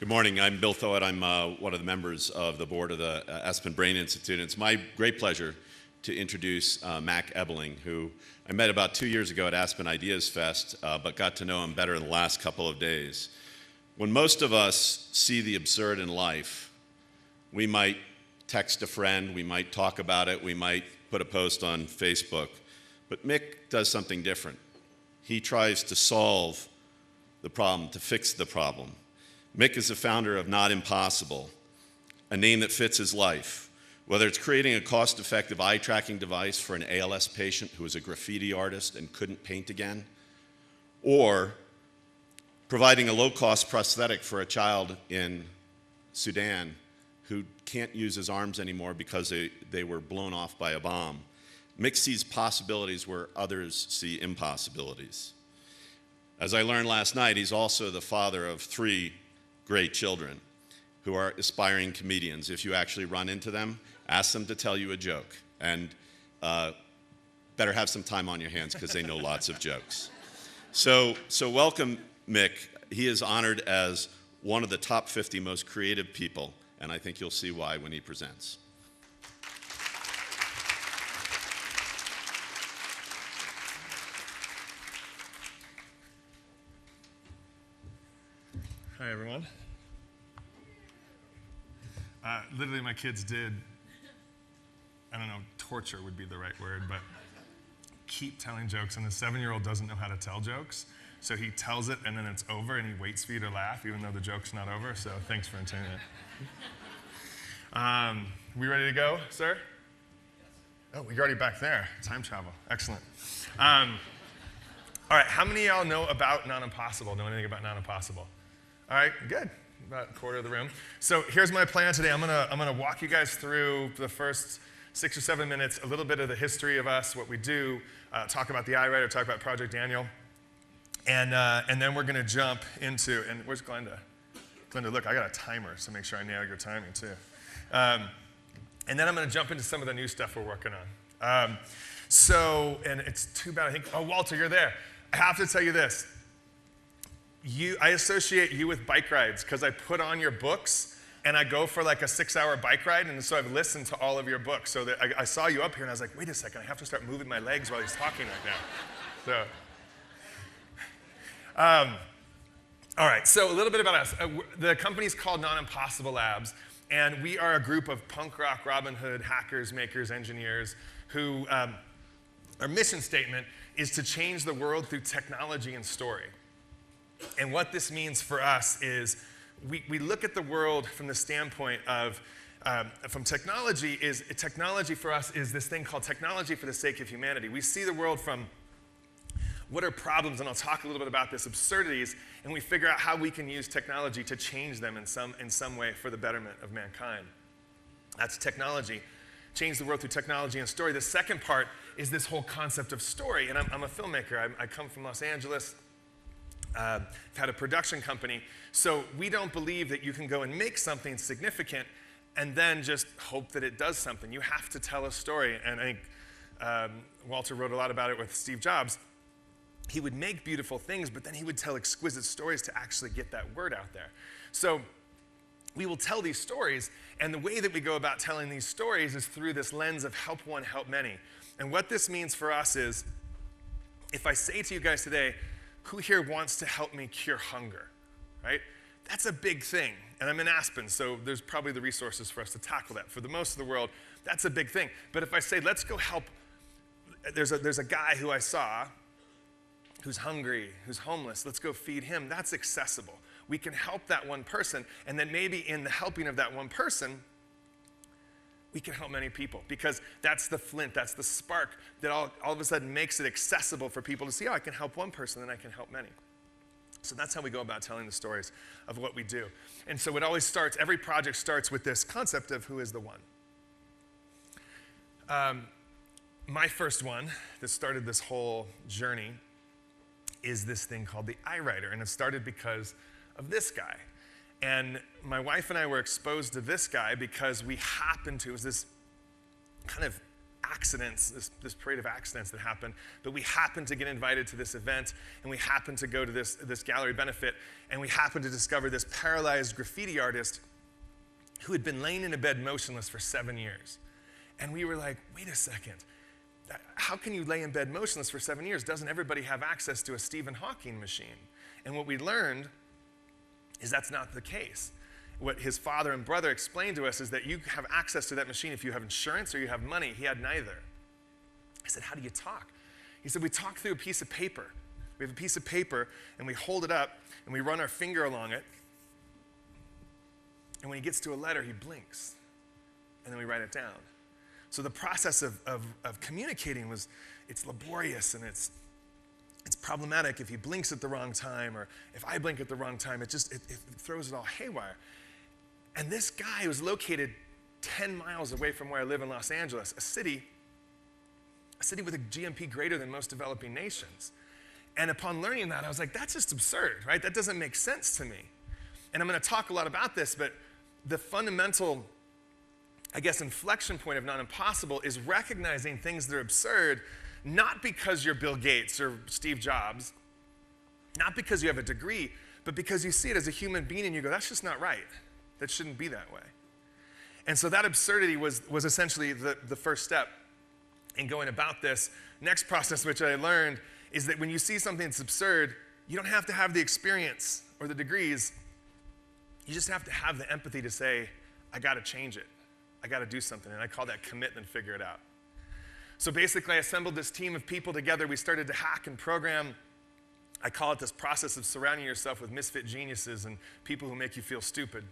Good morning. I'm Bill Thoet. I'm one of the members of the board of the Aspen Brain Institute. And it's my great pleasure to introduce Mick Ebeling, who I met about 2 years ago at Aspen Ideas Fest, but got to know him better in the last couple of days. When most of us see the absurd in life, we might text a friend, we might talk about it, we might put a post on Facebook. But Mick does something different. He tries to solve the problem, to fix the problem. Mick is the founder of Not Impossible, a name that fits his life. Whether it's creating a cost-effective eye-tracking device for an ALS patient who was a graffiti artist and couldn't paint again, or providing a low-cost prosthetic for a child in Sudan who can't use his arms anymore because they were blown off by a bomb. Mick sees possibilities where others see impossibilities. As I learned last night, he's also the father of 3 great children who are aspiring comedians. If you actually run into them, ask them to tell you a joke, and better have some time on your hands because they know lots of jokes. So welcome, Mick. He is honored as one of the top 50 most creative people, and I think you'll see why when he presents. Hi, everyone. Literally, my kids did, I don't know, torture would be the right word, but keep telling jokes, and the 7-year-old doesn't know how to tell jokes, so he tells it, and then it's over, and he waits for you to laugh, even though the joke's not over, so thanks for entertaining it. We ready to go, sir? Oh, you're already back there. Time travel. Excellent. All right, how many of y'all know about Not Impossible, know anything about Not Impossible? All right, good. About a quarter of the room. So here's my plan today. I'm gonna walk you guys through the first 6 or 7 minutes, a little bit of the history of us, what we do, talk about the iWriter, talk about Project Daniel, and then we're gonna jump into, and where's Glenda? Glenda, look, I got a timer, so make sure I nail your timing too. And then I'm gonna jump into some of the new stuff we're working on. And it's too bad, I think, oh, Walter, you're there. I have to tell you this. I associate you with bike rides because I put on your books and I go for like a 6-hour bike ride, and so I've listened to all of your books. So that I saw you up here and I was like, wait a second, I have to start moving my legs while he's talking right now. So, all right, so a little bit about us. The company's called Not Impossible Labs, and we are a group of punk rock Robin Hood hackers, makers, engineers who, our mission statement is to change the world through technology and story. And what this means for us is we look at the world from the standpoint of, from technology for us is this thing called technology for the sake of humanity. We see the world from what are problems, and I'll talk a little bit about this, absurdities, and we figure out how we can use technology to change them in some way for the betterment of mankind. That's technology. Change the world through technology and story. The second part is this whole concept of story, and I'm a filmmaker. I come from Los Angeles. I've had a production company, so we don't believe that you can go and make something significant and then just hope that it does something. You have to tell a story, and I think Walter wrote a lot about it with Steve Jobs. He would make beautiful things, but then he would tell exquisite stories to actually get that word out there. So we will tell these stories, and the way that we go about telling these stories is through this lens of help one, help many. And what this means for us is, if I say to you guys today, who here wants to help me cure hunger, right? That's a big thing. And I'm in Aspen, so there's probably the resources for us to tackle that. For the most of the world, that's a big thing. But if I say, let's go help, there's a guy who I saw who's hungry, who's homeless, let's go feed him, that's accessible. We can help that one person, and then maybe in the helping of that one person, we can help many people, because that's the flint, that's the spark that all of a sudden makes it accessible for people to see, oh, I can help one person, then I can help many. So that's how we go about telling the stories of what we do. And so it always starts, every project starts with this concept of who is the one. My first one that started this whole journey is this thing called the iWriter, and it started because of this guy. And my wife and I were exposed to this guy because we happened to, it was this kind of accidents, this parade of accidents that happened, but we happened to get invited to this event, and we happened to go to this gallery benefit, and we happened to discover this paralyzed graffiti artist who had been laying in a bed motionless for 7 years. And we were like, wait a second, how can you lay in bed motionless for 7 years? Doesn't everybody have access to a Stephen Hawking machine? And what we learned is that's not the case. What his father and brother explained to us is that you have access to that machine if you have insurance or you have money. He had neither. I said, how do you talk? He said, we talk through a piece of paper. We have a piece of paper, and we hold it up, and we run our finger along it. And when he gets to a letter, he blinks, and then we write it down. So the process of communicating it's laborious, and it's problematic if he blinks at the wrong time, or if I blink at the wrong time, it throws it all haywire. And this guy was located 10 miles away from where I live in Los Angeles, a city with a GNP greater than most developing nations. And upon learning that, I was like, that's just absurd, right? That doesn't make sense to me. And I'm going to talk a lot about this, but the fundamental, I guess, inflection point of not impossible is recognizing things that are absurd, not because you're Bill Gates or Steve Jobs, not because you have a degree, but because you see it as a human being and you go, that's just not right. That shouldn't be that way. And so that absurdity was essentially the first step in going about this. Next process, which I learned, is that when you see something that's absurd, you don't have to have the experience or the degrees. You just have to have the empathy to say, I got to change it. I got to do something. And I call that commit and figure it out. So basically, I assembled this team of people together. We started to hack and program. I call it this process of surrounding yourself with misfit geniuses and people who make you feel stupid.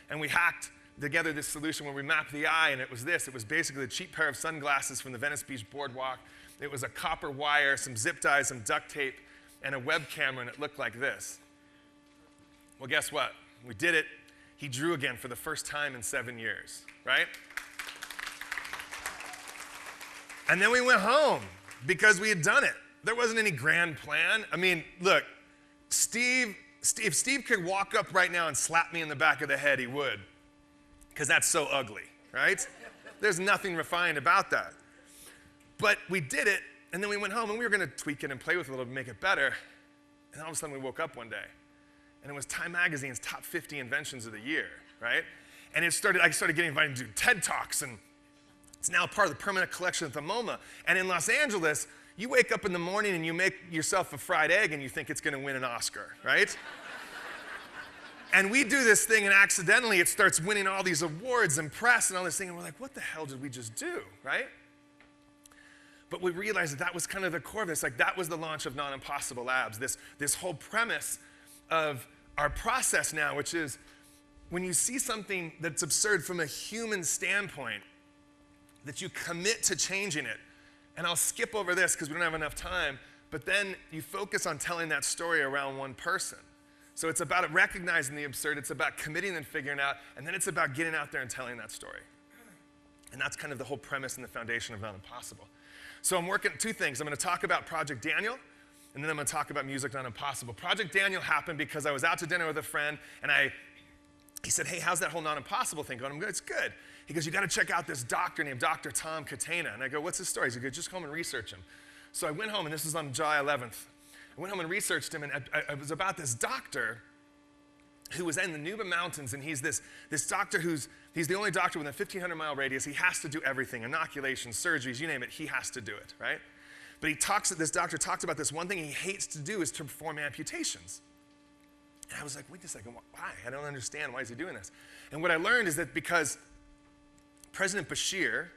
And we hacked together this solution where we mapped the eye, and it was this. It was basically a cheap pair of sunglasses from the Venice Beach boardwalk. It was a copper wire, some zip ties, some duct tape, and a web camera, and it looked like this. Well, guess what? We did it. He drew again for the first time in 7 years, right? And then we went home because we had done it. There wasn't any grand plan. I mean, look, if Steve could walk up right now and slap me in the back of the head, he would, because that's so ugly, right? There's nothing refined about that. But we did it, and then we went home, and we were going to tweak it and play with it a little to make it better. And all of a sudden, we woke up one day, and it was Time Magazine's top 50 inventions of the year, right? And I started getting invited to do TED Talks, and it's now part of the permanent collection at the MoMA. And in Los Angeles, you wake up in the morning and you make yourself a fried egg and you think it's going to win an Oscar, right? And we do this thing and accidentally it starts winning all these awards and press and all this thing. And we're like, what the hell did we just do, right? But we realized that was kind of the core of this. Like that was the launch of Non-Impossible Labs. This whole premise of our process now, which is when you see something that's absurd from a human standpoint, that you commit to changing it. And I'll skip over this because we don't have enough time, but then you focus on telling that story around one person. So it's about recognizing the absurd, it's about committing and figuring out, and then it's about getting out there and telling that story. And that's kind of the whole premise and the foundation of Not Impossible. So I'm working two things. I'm going to talk about Project Daniel, and then I'm going to talk about Music Not Impossible. Project Daniel happened because I was out to dinner with a friend, and he said, hey, how's that whole Not Impossible thing going? I'm good, it's good. He goes, you got to check out this doctor named Dr. Tom Catena. And I go, what's his story? He goes, just go home and research him. So I went home, and this was on July 11th. I went home and researched him, and it was about this doctor who was in the Nuba Mountains, and he's this doctor he's the only doctor within a 1,500-mile radius. He has to do everything, inoculations, surgeries, you name it, he has to do it, right? But this doctor talks about this one thing he hates to do is to perform amputations. And I was like, wait a second, why? I don't understand, why is he doing this? And what I learned is that because President Bashir,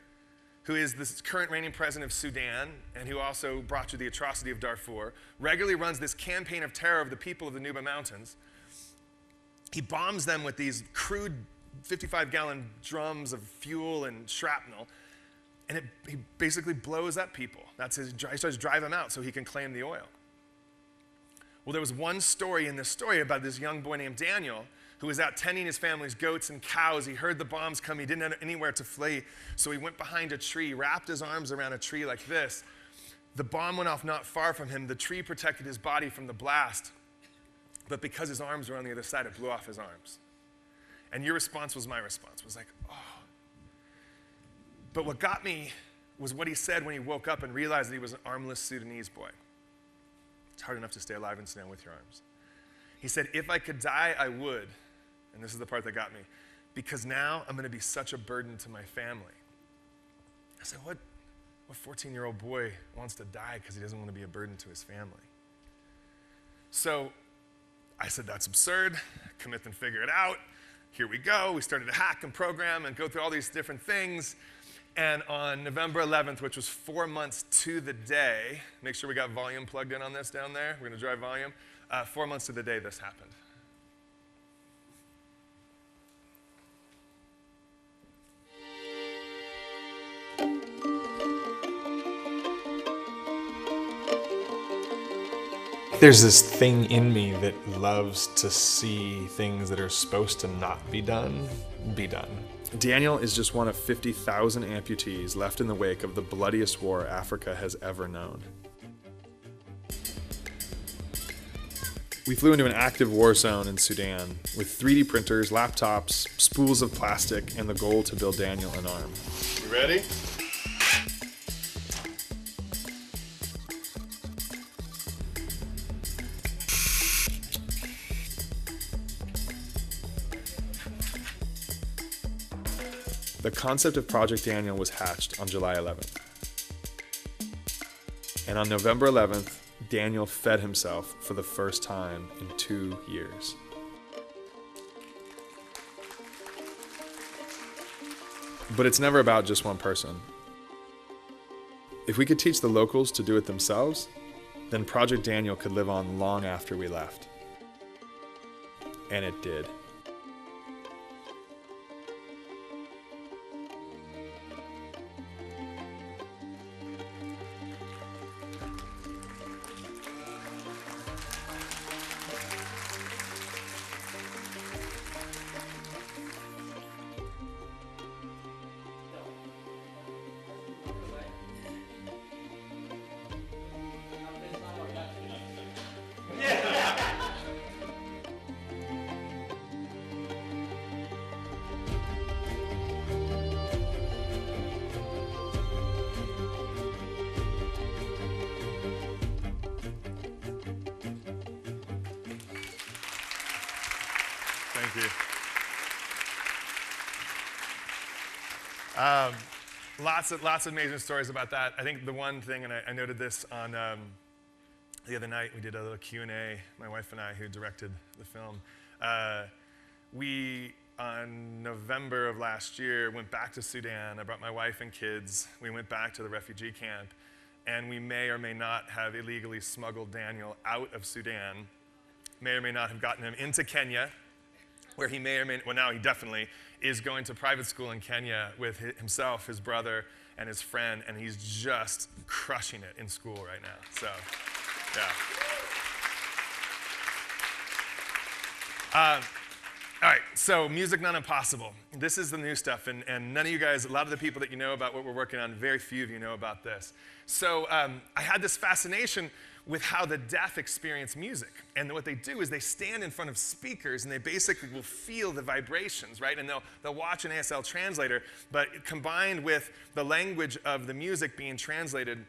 who is the current reigning president of Sudan and who also brought you the atrocity of Darfur, regularly runs this campaign of terror of the people of the Nuba Mountains. He bombs them with these crude 55-gallon drums of fuel and shrapnel, and he basically blows up people. He starts to drive them out so he can claim the oil. Well, there was one story in this story about this young boy named Daniel who was out tending his family's goats and cows. He heard the bombs come. He didn't have anywhere to flee, so he went behind a tree, wrapped his arms around a tree like this. The bomb went off not far from him. The tree protected his body from the blast, but because his arms were on the other side, it blew off his arms. And your response was my response. It was like, oh. But what got me was what he said when he woke up and realized that he was an armless Sudanese boy. It's hard enough to stay alive in Sudan with your arms. He said, if I could die, I would. And this is the part that got me. Because now I'm going to be such a burden to my family. I said, what 14-year-old boy wants to die because he doesn't want to be a burden to his family? So I said, that's absurd. Commit and figure it out. Here we go. We started to hack and program and go through all these different things. And on November 11th, which was 4 months to the day, make sure we got volume plugged in on this down there. We're going to drive volume. 4 months to the day this happened. There's this thing in me that loves to see things that are supposed to not be done, be done. Daniel is just one of 50,000 amputees left in the wake of the bloodiest war Africa has ever known. We flew into an active war zone in Sudan with 3D printers, laptops, spools of plastic, and the goal to build Daniel an arm. You ready? The concept of Project Daniel was hatched on July 11th. And on November 11th, Daniel fed himself for the first time in 2 years. But it's never about just one person. If we could teach the locals to do it themselves, then Project Daniel could live on long after we left. And it did. Thank you. Lots of amazing stories about that. I think the one thing, and I noted this on the other night, we did a little Q&A, my wife and I, who directed the film. We, on November of last year, went back to Sudan. I brought my wife and kids. We went back to the refugee camp, and we may or may not have illegally smuggled Daniel out of Sudan, may or may not have gotten him into Kenya, where he may or may, well, now he definitely is going to private school in Kenya with himself, his brother, and his friend, and he's just crushing it in school right now. So, yeah. All right, so Music Not Impossible. This is the new stuff, and none of you guys, a lot of the people that you know about what we're working on, very few of you know about this. So I had this fascination with how the deaf experience music. And what they do is they stand in front of speakers and they basically will feel the vibrations, right? And they'll watch an ASL translator, but combined with the language of the music being translated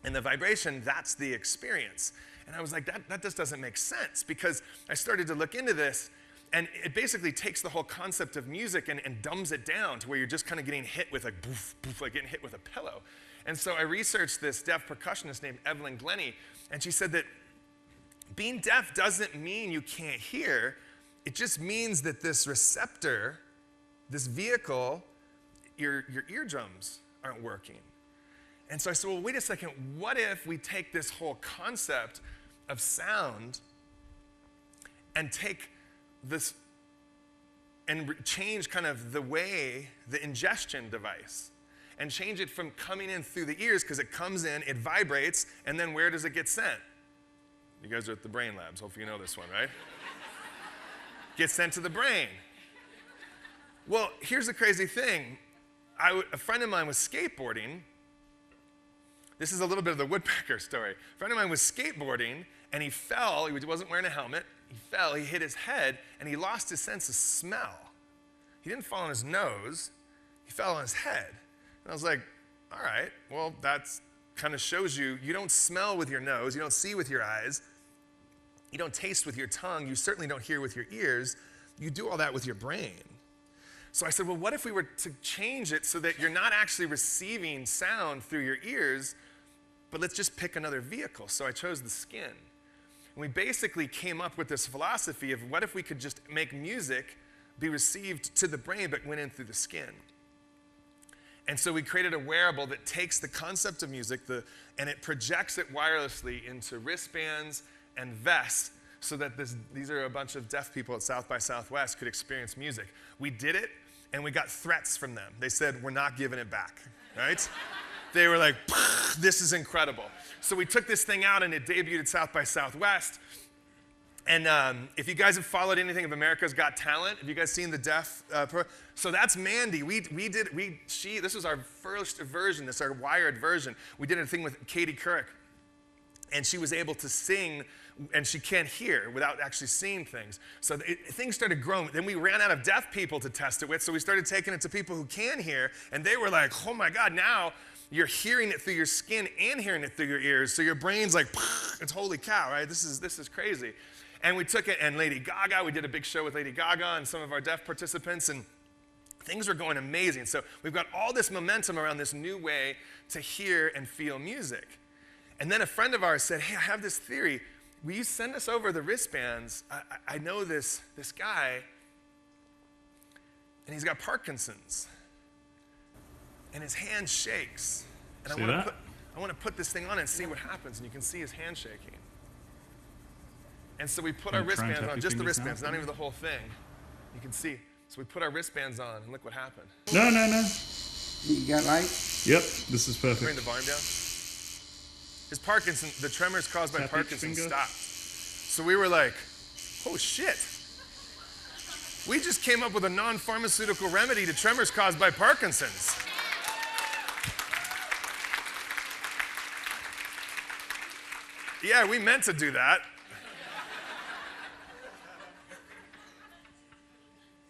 and the vibration, that's the experience. And I was like, that just doesn't make sense, because I started to look into this, and it basically takes the whole concept of music and dumbs it down to where you're just kind of getting hit with like boof, boof, like getting hit with a pillow. And so I researched this deaf percussionist named Ebeling, and she said that being deaf doesn't mean you can't hear. It just means that this receptor, this vehicle, your eardrums aren't working. And so I said, well, wait a second, what if we take this whole concept of sound and take this and change kind of the way, the ingestion device, and change it from coming in through the ears, because it comes in, it vibrates, and then where does it get sent? You guys are at the brain labs. Hopefully you know this one, right? Gets sent to the brain. Well, here's the crazy thing. A friend of mine was skateboarding. This is a little bit of the woodpecker story. A friend of mine was skateboarding, and he fell. He wasn't wearing a helmet. He fell, he hit his head, and he lost his sense of smell. He didn't fall on his nose. He fell on his head. And I was like, all right, well, that's kind of shows you don't smell with your nose, you don't see with your eyes, you don't taste with your tongue, you certainly don't hear with your ears, you do all that with your brain. So I said, well, what if we were to change it so that you're not actually receiving sound through your ears, but let's just pick another vehicle. So I chose the skin. And we basically came up with this philosophy of what if we could just make music be received to the brain but went in through the skin. And so we created a wearable that takes the concept of music and it projects it wirelessly into wristbands and vests so that these are a bunch of deaf people at South by Southwest could experience music. We did it, and we got threats from them. They said, we're not giving it back, right? They were like, this is incredible. So we took this thing out, and it debuted at South by Southwest. And if you guys have followed anything of America's Got Talent, have you guys seen the deaf so that's Mandy. This was our first version, this is our wired version. We did a thing with Katie Couric, and she was able to sing, and she can't hear without actually seeing things. So things started growing. Then we ran out of deaf people to test it with, so we started taking it to people who can hear, and they were like, oh my God, now you're hearing it through your skin and hearing it through your ears, so your brain's like, it's holy cow, right? This is crazy. And we took it, and Lady Gaga, we did a big show with Lady Gaga and some of our deaf participants, and things were going amazing. So we've got all this momentum around this new way to hear and feel music. And then a friend of ours said, hey, I have this theory. Will you send us over the wristbands? I know this guy, and he's got Parkinson's, and his hand shakes. And I want to put this thing on and see what happens, and you can see his hand shaking. And so we put our wristbands on, just the wristbands, not even the whole thing. You can see. So we put our wristbands on, and look what happened. No. You got light? Yep, this is perfect. Bring the volume down. His Parkinson's, the tremors caused by Tap each Parkinson's finger. stopped. So we were like, oh shit. We just came up with a non-pharmaceutical remedy to tremors caused by Parkinson's. Yeah, we meant to do that.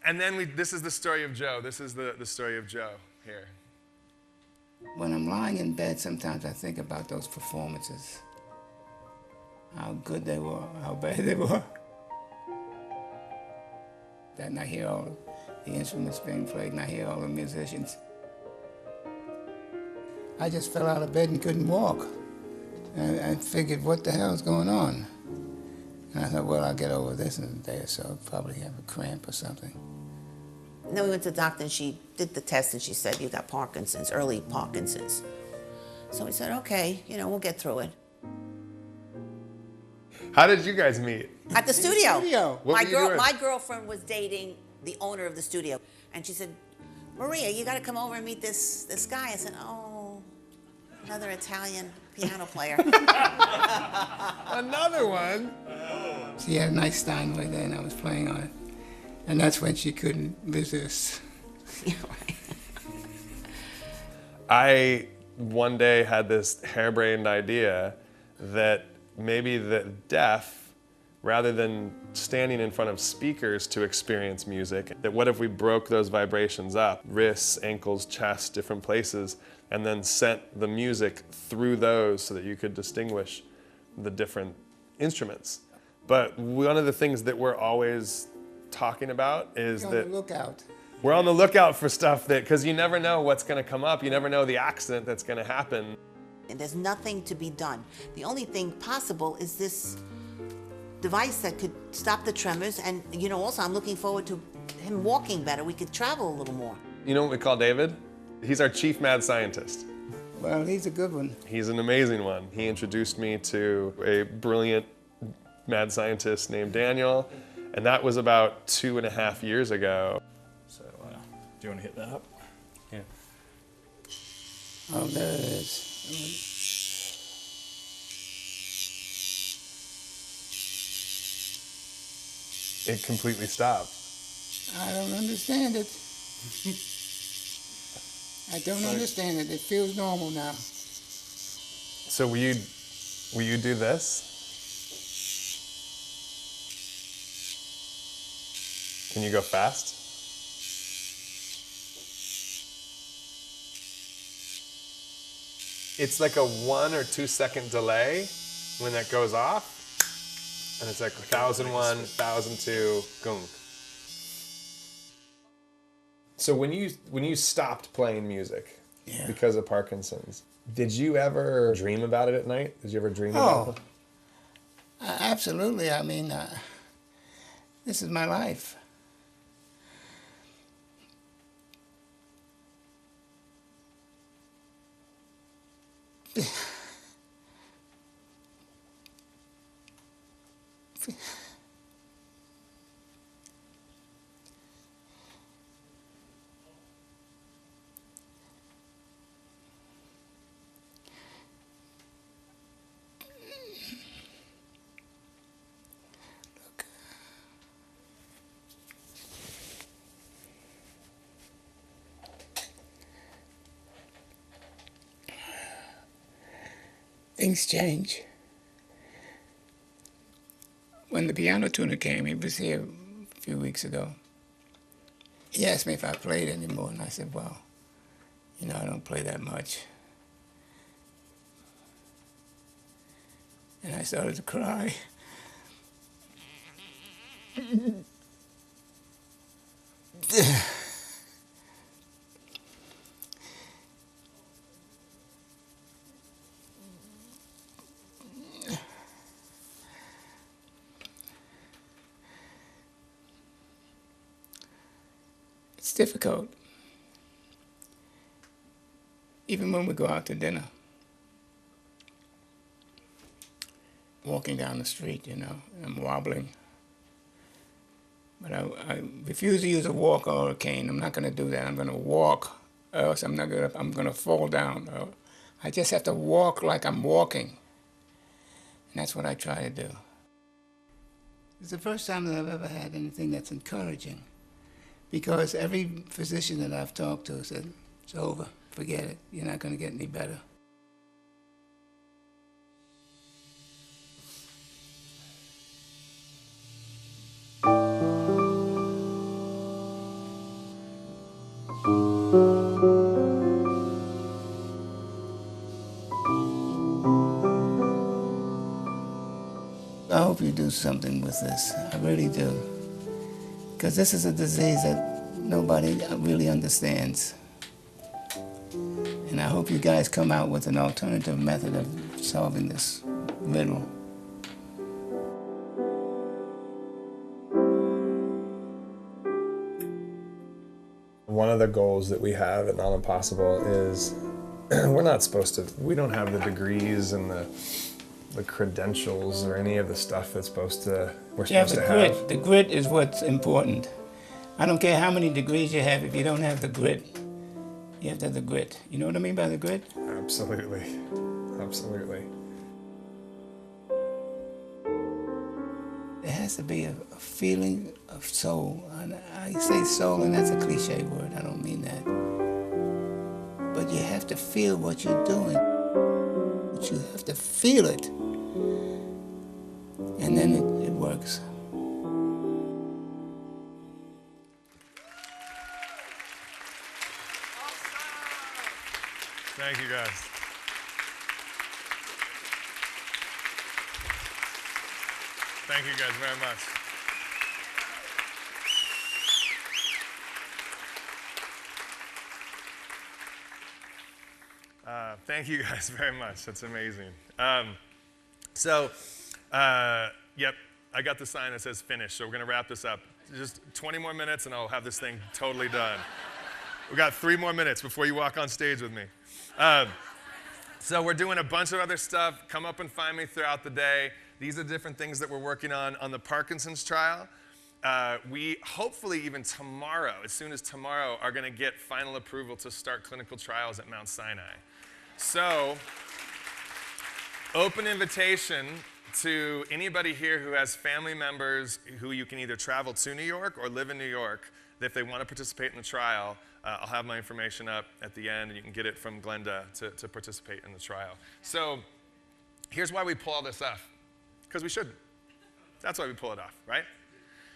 And then this is the story of Joe. This is the story of Joe here. When I'm lying in bed, sometimes I think about those performances. How good they were, how bad they were. Then I hear all the instruments being played, and I hear all the musicians. I just fell out of bed and couldn't walk. And I figured, what the hell's going on? And I thought, well, I'll get over this in a day or so. I'll probably have a cramp or something. And then we went to the doctor, and she did the test, and she said, you got Parkinson's, early Parkinson's. So we said, okay, we'll get through it. How did you guys meet? At the studio. What were you doing? My girlfriend was dating the owner of the studio, and she said, Maria, you got to come over and meet this guy. I said, oh, another Italian piano player. Another one? She had a nice Steinway there, and I was playing on it. And that's when she couldn't resist. Yeah, right. I one day had this harebrained idea that maybe the deaf, rather than standing in front of speakers to experience music, that what if we broke those vibrations up, wrists, ankles, chest, different places, and then sent the music through those so that you could distinguish the different instruments. But one of the things that we're always talking about is Be on that the lookout. we're on the lookout for stuff because you never know what's going to come up. You never know the accident that's going to happen. And there's nothing to be done. The only thing possible is this device that could stop the tremors. And, also I'm looking forward to him walking better. We could travel a little more. You know what we call David? He's our chief mad scientist. Well, he's a good one. He's an amazing one. He introduced me to a brilliant mad scientist named Daniel, and that was about 2.5 years ago. So, do you want to hit that up? Yeah. Oh, there it is. It completely stopped. I don't understand it. I don't understand it. It feels normal now. So will you do this? Can you go fast? it's like a 1 or 2 second delay when that goes off. And it's like 1001, 1002, boom. So when you stopped playing music because of Parkinson's, did you ever dream about it at night? Did you ever dream about it? Absolutely. I mean, this is my life. Things change. When the piano tuner came, he was here a few weeks ago. He asked me if I played anymore, and I said, well, you know, I don't play that much. And I started to cry. It's difficult. Even when we go out to dinner, walking down the street, you know, I'm wobbling. But I refuse to use a walker or a cane. I'm not going to do that. I'm going to walk, or else I'm going to fall down. I just have to walk like I'm walking. And that's what I try to do. It's the first time that I've ever had anything that's encouraging. Because every physician that I've talked to said, it's over, forget it, you're not going to get any better. I hope you do something with this, I really do. Because this is a disease that nobody really understands. And I hope you guys come out with an alternative method of solving this riddle. One of the goals that we have at Not Impossible is we don't have the degrees and the credentials or any of the stuff we're supposed to have. The grit is what's important. I don't care how many degrees you have if you don't have the grit. You have to have the grit. You know what I mean by the grit? Absolutely. Absolutely. There has to be a feeling of soul. And I say soul, and that's a cliche word. I don't mean that. But you have to feel what you're doing. But you have to feel it. And then it works. Thank you, guys. Thank you guys very much. Thank you guys very much. That's amazing. Yep, I got the sign that says finish, so we're going to wrap this up. Just 20 more minutes, and I'll have this thing totally done. We got 3 more minutes before you walk on stage with me. So we're doing a bunch of other stuff. Come up and find me throughout the day. These are different things that we're working on the Parkinson's trial. We hopefully even tomorrow, as soon as tomorrow, are going to get final approval to start clinical trials at Mount Sinai. So, open invitation to anybody here who has family members who you can either travel to New York or live in New York, that if they want to participate in the trial, I'll have my information up at the end, and you can get it from Glenda to participate in the trial. So, here's why we pull all this off. Because we should. That's why we pull it off, right?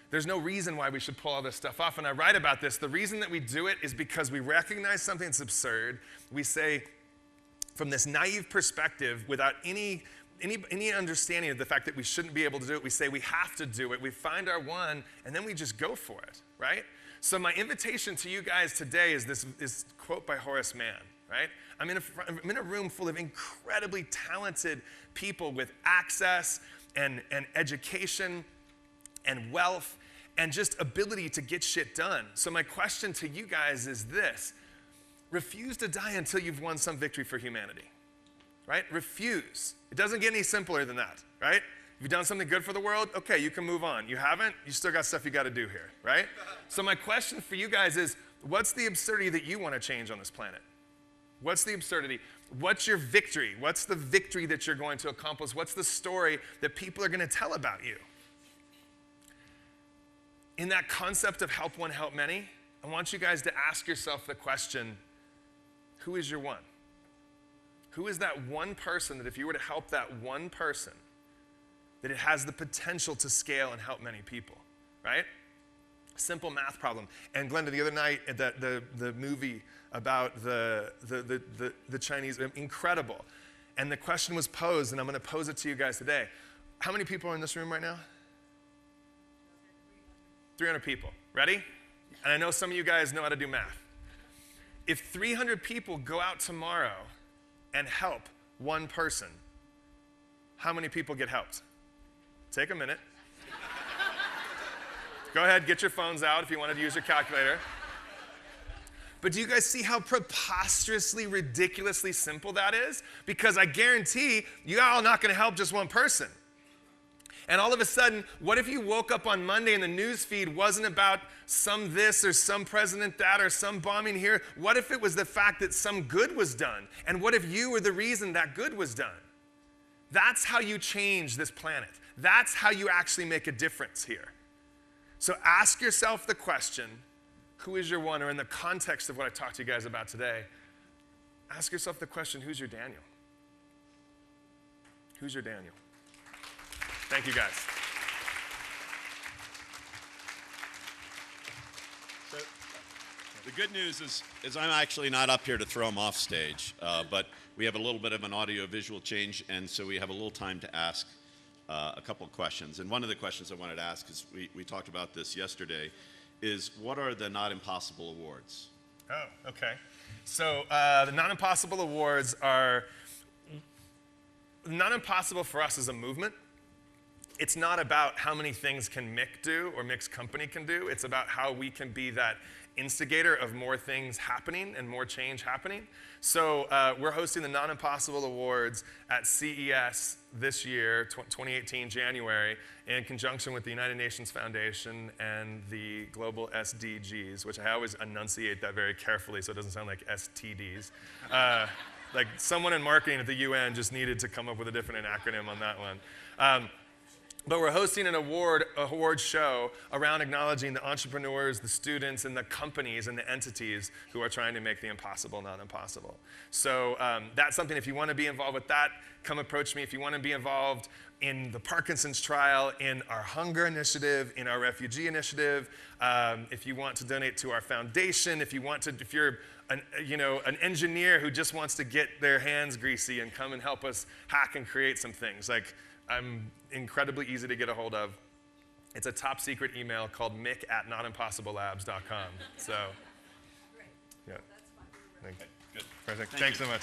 There's no reason why we should pull all this stuff off, and I write about this. The reason that we do it is because we recognize something that's absurd. We say, from this naive perspective without any understanding of the fact that we shouldn't be able to do it. We say we have to do it. We find our one, and then we just go for it, right? So my invitation to you guys today is this quote by Horace Mann, right? I'm in a room full of incredibly talented people with access and education and wealth and just ability to get shit done. So my question to you guys is this: refuse to die until you've won some victory for humanity, right? Refuse. It doesn't get any simpler than that, right? You've done something good for the world, okay, you can move on. You haven't, you still got stuff you got to do here, right? So my question for you guys is, what's the absurdity that you want to change on this planet? What's the absurdity? What's your victory? What's the victory that you're going to accomplish? What's the story that people are going to tell about you? In that concept of help one, help many, I want you guys to ask yourself the question, who is your one? Who is that one person that if you were to help that one person, that it has the potential to scale and help many people, right? Simple math problem. And Glenda, the other night, the movie about the Chinese, incredible. And the question was posed, and I'm going to pose it to you guys today. How many people are in this room right now? 300 people. Ready? And I know some of you guys know how to do math. If 300 people go out tomorrow and help one person, how many people get helped? Take a minute. Go ahead, get your phones out if you wanted to use your calculator. But do you guys see how preposterously, ridiculously simple that is? Because I guarantee you all not going to help just one person. And all of a sudden, what if you woke up on Monday and the news feed wasn't about some this or some president that or some bombing here? What if it was the fact that some good was done? And what if you were the reason that good was done? That's how you change this planet. That's how you actually make a difference here. So ask yourself the question, who is your one? Or in the context of what I talked to you guys about today, ask yourself the question, who's your Daniel? Who's your Daniel? Thank you, guys. So, the good news is I'm actually not up here to throw them off stage, but we have a little bit of an audio-visual change, and so we have a little time to ask a couple of questions. And one of the questions I wanted to ask, is we talked about this yesterday, is what are the Not Impossible Awards? Oh, okay. So the Not Impossible Awards are, Not Impossible for us is a movement. It's not about how many things can Mick do or Mick's company can do. It's about how we can be that instigator of more things happening and more change happening. So we're hosting the Not Impossible Awards at CES this year, 2018, January, in conjunction with the United Nations Foundation and the Global SDGs, which I always enunciate that very carefully so it doesn't sound like STDs. Like someone in marketing at the UN just needed to come up with a different acronym on that one. But we're hosting an award show around acknowledging the entrepreneurs, the students, and the companies and the entities who are trying to make the impossible not impossible. So that's something, if you want to be involved with that, come approach me. If you want to be involved in the Parkinson's trial, in our hunger initiative, in our refugee initiative, if you want to donate to our foundation, if you're an engineer who just wants to get their hands greasy and come and help us hack and create some things, like I'm incredibly easy to get a hold of. It's a top secret email called mick@notimpossiblelabs.com. So, yeah. Good. Perfect. Thanks so much.